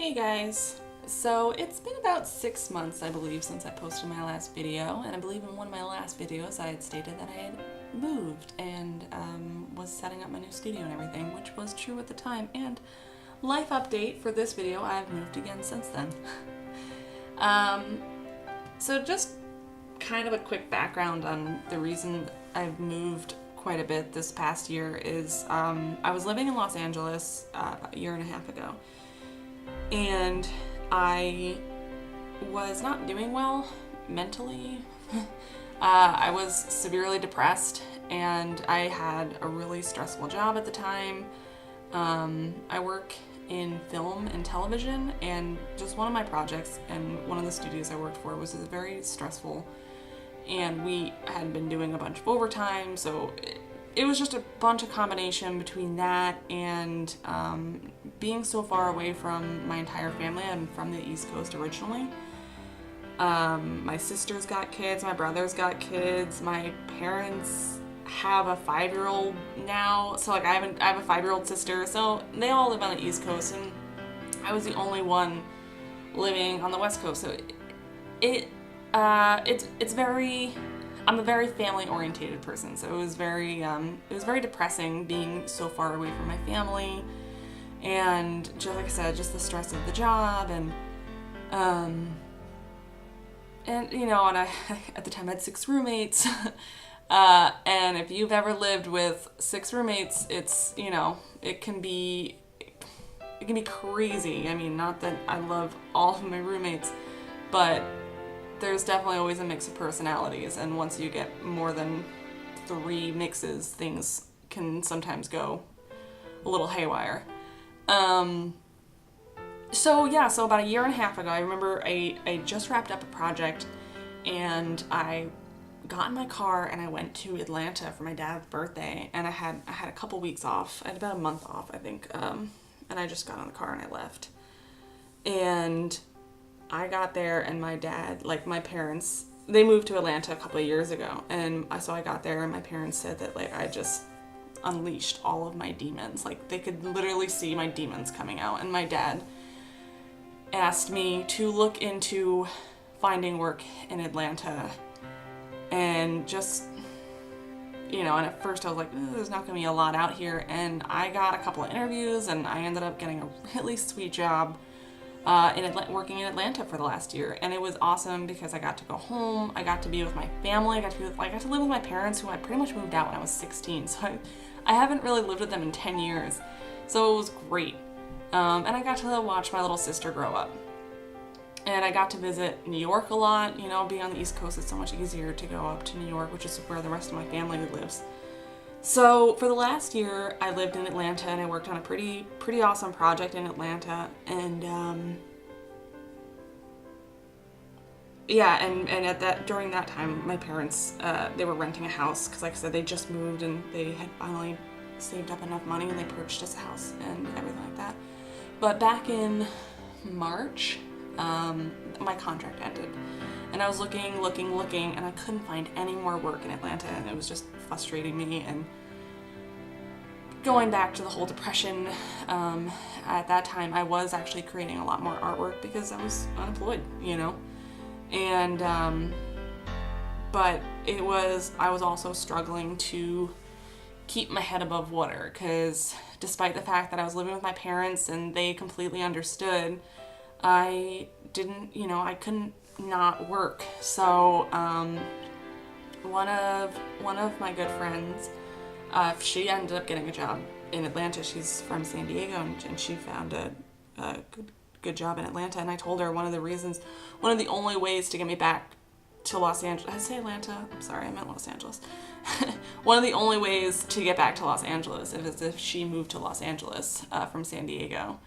Hey guys! So it's been about 6 months, I believe, since I posted my last video, and I believe in one of my last videos I had stated that I had moved and was setting up my new studio and everything, which was true at the time. And life update for this video, I've moved again since then. So just kind of a quick background on the reason I've moved quite a bit this past year is I was living in Los Angeles a year and a half ago. And I was not doing well mentally. I was severely depressed and I had a really stressful job at the time. I work in film and television, and just one of my projects and one of the studios I worked for was very stressful, and we had been doing a bunch of overtime, so it was just a bunch of combination between that and being so far away from my entire family. I'm from the East Coast originally. My sister's got kids, my brother's got kids, my parents have a 5-year-old now, so like I have a 5-year-old sister, so they all live on the East Coast, and I was the only one living on the West Coast. So it's very, I'm a very family-orientated person, so it was very depressing being so far away from my family, and just like I said, just the stress of the job, and you know, and I at the time had 6 roommates, and if you've ever lived with 6 roommates, it's, you know, it can be crazy. I mean, not that I love all of my roommates, but there's definitely always a mix of personalities, and once you get more than 3 mixes, things can sometimes go a little haywire. So about a year and a half ago, I remember I just wrapped up a project, and I got in my car and I went to Atlanta for my dad's birthday, and I had a couple weeks off. I had about a month off, I think, and I just got in the car and I left. And I got there, and my dad, like my parents, they moved to Atlanta a couple of years ago, and so I got there and my parents said that like I just unleashed all of my demons. Like they could literally see my demons coming out, and my dad asked me to look into finding work in Atlanta, and just, you know, and at first I was like, there's not gonna be a lot out here, and I got a couple of interviews, and I ended up getting a really sweet job working in Atlanta for the last year, and it was awesome because I got to go home, I got to be with my family, I got to live with my parents, who I pretty much moved out when I was 16, so I haven't really lived with them in 10 years, so it was great. And I got to watch my little sister grow up. And I got to visit New York a lot. You know, being on the East Coast, it's so much easier to go up to New York, which is where the rest of my family lives. So for the last year, I lived in Atlanta, and I worked on a pretty awesome project in Atlanta. And during that time, my parents, they were renting a house, because like I said, they just moved and they had finally saved up enough money and they purchased us a house and everything like that. But back in March, my contract ended, and I was looking, and I couldn't find any more work in Atlanta, and it was just frustrating me, and going back to the whole depression. At that time, I was actually creating a lot more artwork because I was unemployed, you know, and but I was also struggling to keep my head above water, because despite the fact that I was living with my parents and they completely understood, I couldn't not work. So one of my good friends, she ended up getting a job in Atlanta. She's from San Diego, and she found a good job in Atlanta, and I told her one of the only ways to get me back to Los Angeles. Did I say Atlanta? I'm sorry, I meant Los Angeles. One of the only ways to get back to Los Angeles is if she moved to Los Angeles from San Diego.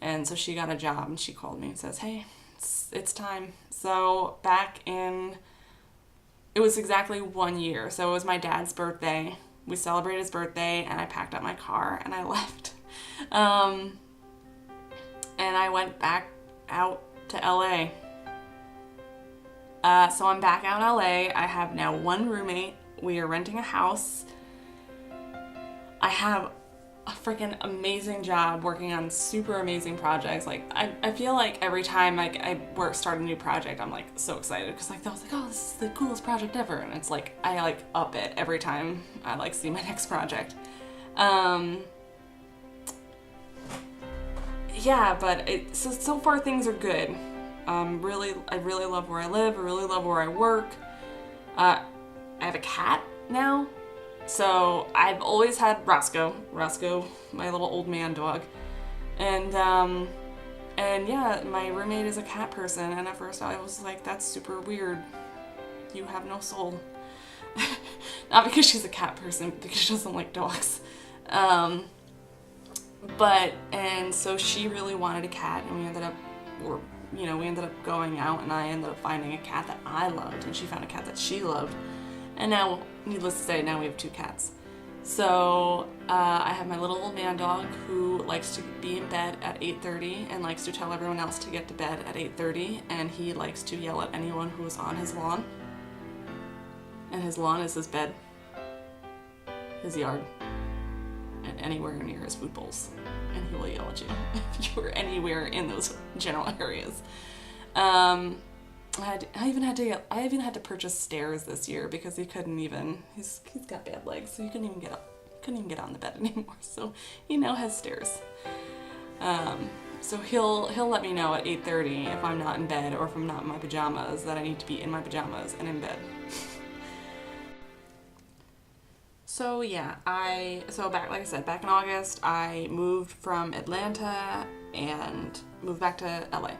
And so she got a job, and she called me and says, hey, it's time. So it was exactly 1 year. So it was my dad's birthday. We celebrated his birthday, and I packed up my car and I left. And I went back out to LA. So I'm back out in LA. I have now 1 roommate. We are renting a house. I have a freaking amazing job working on super amazing projects. Like I feel like every time I start a new project, I'm like so excited because like I was like, oh, this is the coolest project ever, and it's like I like up it every time I like see my next project. Yeah, but so far things are good. I really love where I live. I really love where I work. I have a cat now. So I've always had Roscoe, my little old man dog. And yeah, my roommate is a cat person, and at first I was like, that's super weird. You have no soul. Not because she's a cat person, because she doesn't like dogs. And so she really wanted a cat, and we ended up going out, and I ended up finding a cat that I loved, and she found a cat that she loved. And now, needless to say, now we have 2 cats. So I have my little old man dog who likes to be in bed at 8:30 and likes to tell everyone else to get to bed at 8:30, and he likes to yell at anyone who is on his lawn. And his lawn is his bed, his yard, and anywhere near his food bowls. And he will yell at you if you are anywhere in those general areas. I even had to purchase stairs this year because he's got bad legs, so he couldn't even get up. Couldn't even get on the bed anymore. So he now has stairs. So he'll let me know at 8:30 if I'm not in bed or if I'm not in my pajamas that I need to be in my pajamas and in bed. So yeah, back in August, I moved from Atlanta and moved back to LA.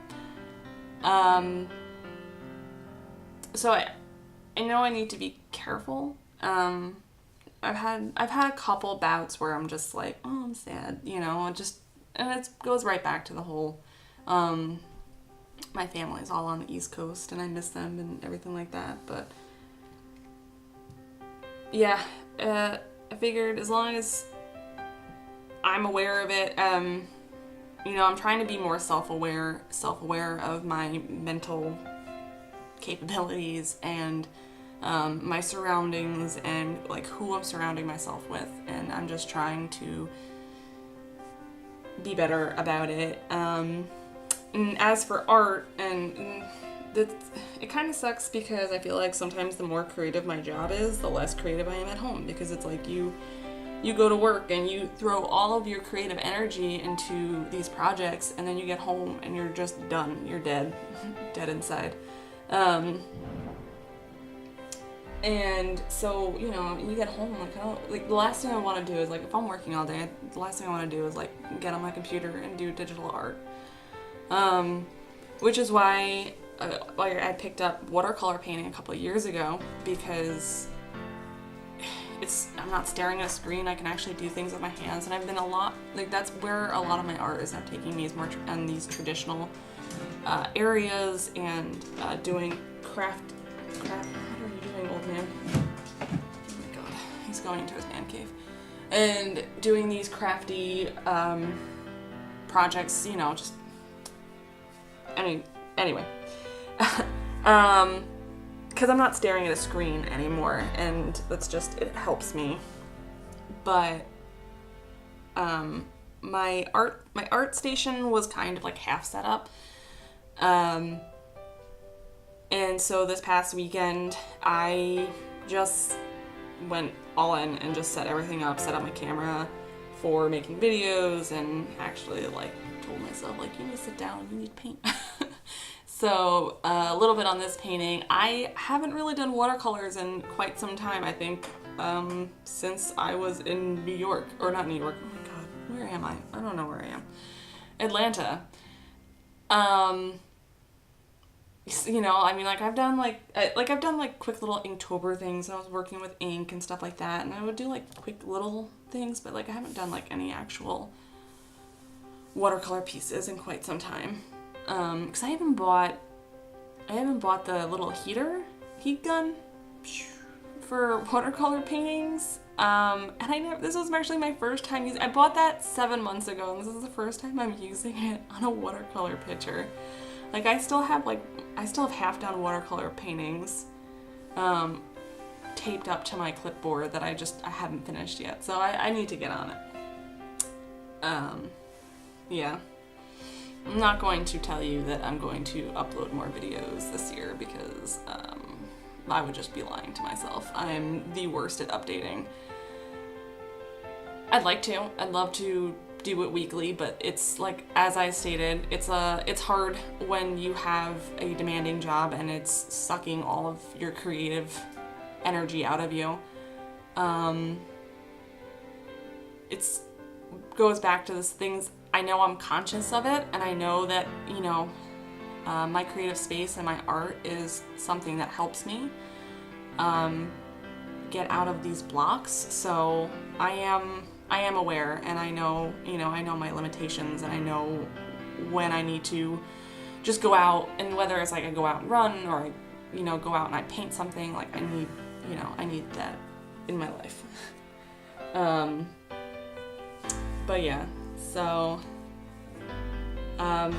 So I know I need to be careful. I've had a couple bouts where I'm just like, oh, I'm sad, and it goes right back to the whole, my family's all on the East Coast and I miss them and everything like that. But yeah, I figured as long as I'm aware of it, I'm trying to be more self-aware of my mental capabilities and my surroundings and like who I'm surrounding myself with, and I'm just trying to be better about it. And as for art, it kind of sucks because I feel like sometimes the more creative my job is, the less creative I am at home, because it's like you go to work and you throw all of your creative energy into these projects, and then you get home and you're just done. You're dead inside. And so, you get home, like the last thing I want to do is, like, if I'm working all day, the last thing I want to do is, like, get on my computer and do digital art. Which is why I picked up watercolor painting a couple of years ago, because I'm not staring at a screen. I can actually do things with my hands, and I've been that's where a lot of my art is now taking me, is more on these traditional areas and doing craft. What are you doing, old man? Oh my god, he's going into his man cave. And doing these crafty projects, just anyway. Because I'm not staring at a screen anymore, and it helps me. But my art station was kind of like half set up. And so this past weekend, I just went all in and just set everything up, set up my camera for making videos, and actually told myself, you need to sit down, you need to paint. So a little bit on this painting. I haven't really done watercolors in quite some time, I think, since I was in New York, or not New York, oh my god, where am I? I don't know where I am. Atlanta. I've done quick little Inktober things, and I was working with ink and stuff like that, and I would do quick little things, but I haven't done any actual watercolor pieces in quite some time. Because I haven't bought the little heat gun for watercolor paintings. And this was actually my first time using. I bought that 7 months ago, and this is the first time I'm using it on a watercolor picture. I still have half-done watercolor paintings taped up to my clipboard that I haven't finished yet, so I need to get on it. Yeah. I'm not going to tell you that I'm going to upload more videos this year because I would just be lying to myself. I'm the worst at updating. I'd like to. I'd love to do it weekly, but it's like, as I stated, it's hard when you have a demanding job and it's sucking all of your creative energy out of you. It's goes back to this things, I know I'm conscious of it, and I know that, you know, my creative space and my art is something that helps me get out of these blocks. So I am aware, and I know, you know, I know my limitations, and I know when I need to just go out, and whether it's like I go out and run, or I, you know, go out and I paint something, like I need, you know, I need that in my life. But yeah, so back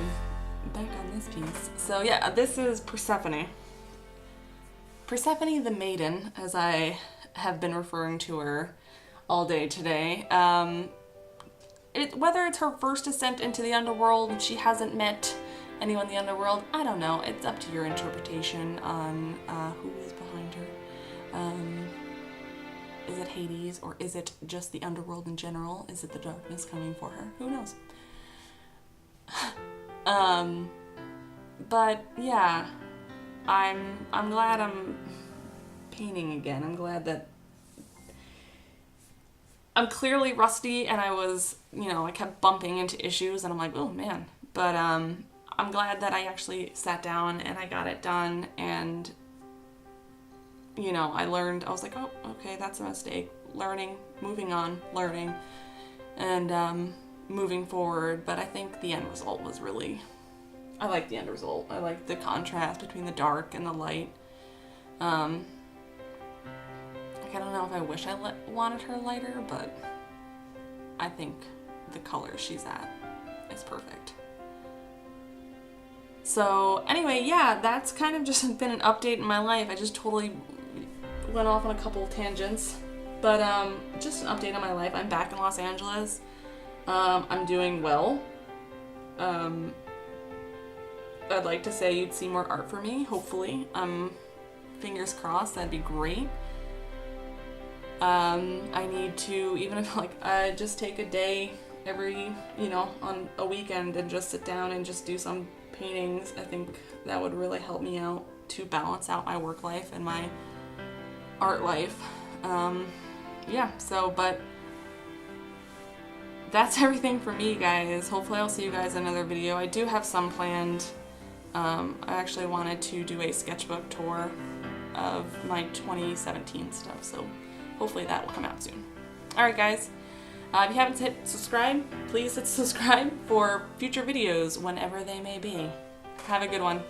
on this piece. So yeah, this is Persephone. Persephone the Maiden, as I have been referring to her all day today. Whether it's her first ascent into the underworld and she hasn't met anyone in the underworld, I don't know. It's up to your interpretation on who is behind her. Is it Hades, or is it just the underworld in general? Is it the darkness coming for her? Who knows? But yeah, I'm glad I'm painting again. I'm glad that I'm clearly rusty, and I was, you know, I kept bumping into issues, and I'm like, oh man. But I'm glad that I actually sat down and I got it done, and you know, I learned, I was like, oh, okay, that's a mistake. Learning, moving on, learning, and moving forward. But I think the end result was really, I like the end result. I like the contrast between the dark and the light. Like, I don't know if I wish I wanted her lighter, but I think the color she's at is perfect. So anyway, yeah, that's kind of just been an update in my life. I just totally went off on a couple tangents, but just an update on my life. I'm back in Los Angeles. I'm doing well. I'd like to say you'd see more art from me, hopefully. Fingers crossed, that'd be great. I need to, even if like I just take a day every, you know, on a weekend and just sit down and just do some paintings. I think that would really help me out to balance out my work life and my art life. Yeah, so, but that's everything for me, guys. Hopefully I'll see you guys in another video. I do have some planned. I actually wanted to do a sketchbook tour of my 2017 stuff, so hopefully that will come out soon. Alright guys, if you haven't hit subscribe, please hit subscribe for future videos whenever they may be. Have a good one.